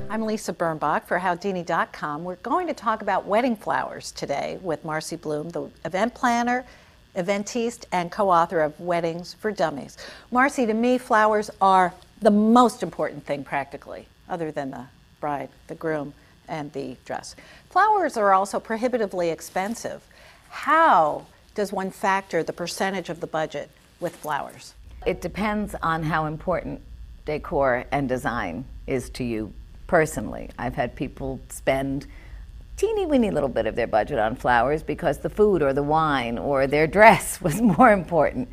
I'm Lisa Birnbach for Howdini.com. We're going to talk about wedding flowers today with Marcy Bloom, the event planner, eventiste, and co-author of Weddings for Dummies. Marcy, to me, flowers are the most important thing practically, other than the bride, the groom, and the dress. Flowers are also prohibitively expensive. How does one factor the percentage of the budget with flowers? It depends on how important decor and design is to you personally. I've had people spend teeny weeny little bit of their budget on flowers because the food or the wine or their dress was more important.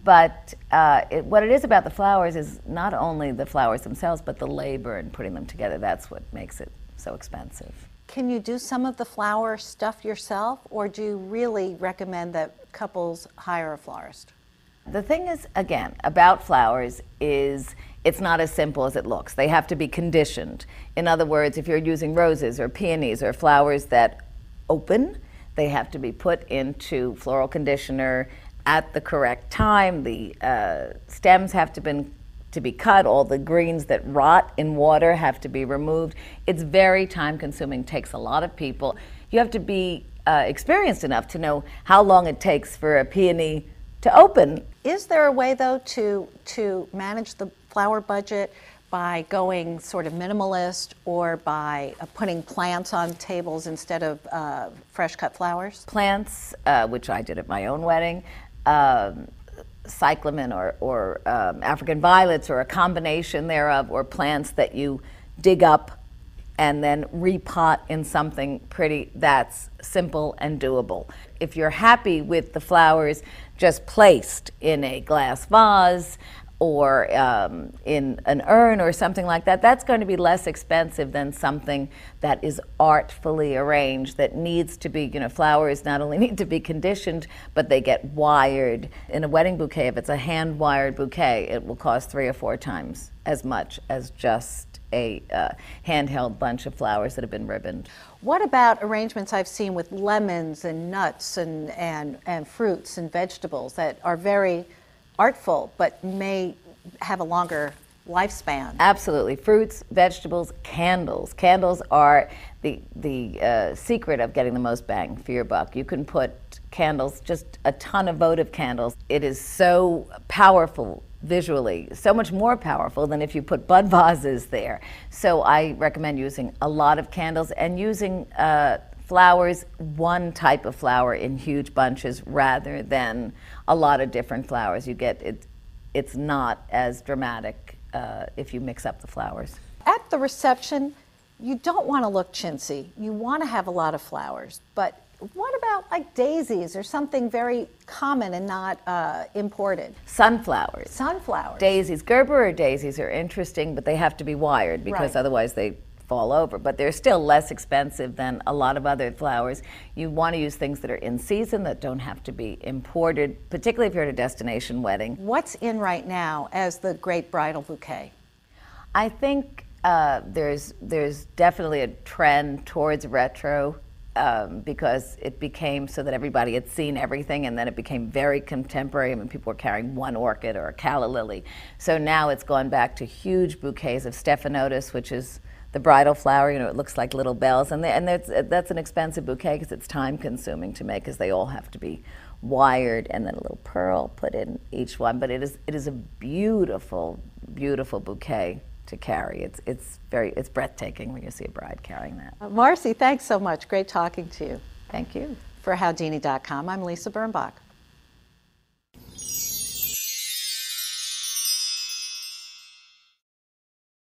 But what it is about the flowers is not only the flowers themselves, but the labor in putting them together. That's what makes it so expensive. Can you do some of the flower stuff yourself, or do you really recommend that couples hire a florist? The thing is, again, about flowers is it's not as simple as it looks. They have to be conditioned. In other words, if you're using roses or peonies or flowers that open, they have to be put into floral conditioner at the correct time. The stems have to be cut. All the greens that rot in water have to be removed. It's very time consuming, takes a lot of people. You have to be experienced enough to know how long it takes for a peony to open. Is there a way, though, to manage the flower budget by going sort of minimalist, or by putting plants on tables instead of fresh cut flowers? Plants, which I did at my own wedding, cyclamen or African violets, or a combination thereof, or plants that you dig up and then repot in something pretty, that's simple and doable. If you're happy with the flowers just placed in a glass vase or in an urn or something like that, that's going to be less expensive than something that is artfully arranged, that needs to be, flowers not only need to be conditioned, but they get wired. In a wedding bouquet, if it's a hand-wired bouquet, it will cost 3 or 4 times as much as just a handheld bunch of flowers that have been ribboned. What about arrangements I've seen with lemons and nuts and fruits and vegetables that are very artful but may have a longer lifespan? Absolutely. Fruits, vegetables, candles. Candles are the secret of getting the most bang for your buck. You can put candles, just a ton of votive candles. It is so powerful visually, so much more powerful than if you put bud vases there. So I recommend using a lot of candles and using flowers, one type of flower in huge bunches rather than a lot of different flowers. You get it, it's not as dramatic if you mix up the flowers. At the reception, you don't want to look chintzy. You want to have a lot of flowers, but what about like daisies or something very common and not imported? Sunflowers. Sunflowers. Daisies. Gerber daisies are interesting, but they have to be wired because otherwise they fall over. But they're still less expensive than a lot of other flowers. You want to use things that are in season, that don't have to be imported, particularly if you're at a destination wedding. What's in right now as the great bridal bouquet? I think there's definitely a trend towards retro. Because it became so that everybody had seen everything, and then it became very contemporary. I mean, people were carrying one orchid or a calla lily. So now it's gone back to huge bouquets of stephanotis, which is the bridal flower. It looks like little bells, and that's an expensive bouquet because it's time consuming to make, because they all have to be wired, and then a little pearl put in each one. But it is a beautiful, beautiful bouquet to carry. It's breathtaking when you see a bride carrying that. Marcy, thanks so much. Great talking to you. Thank you. For Howdini.com, I'm Lisa Birnbach.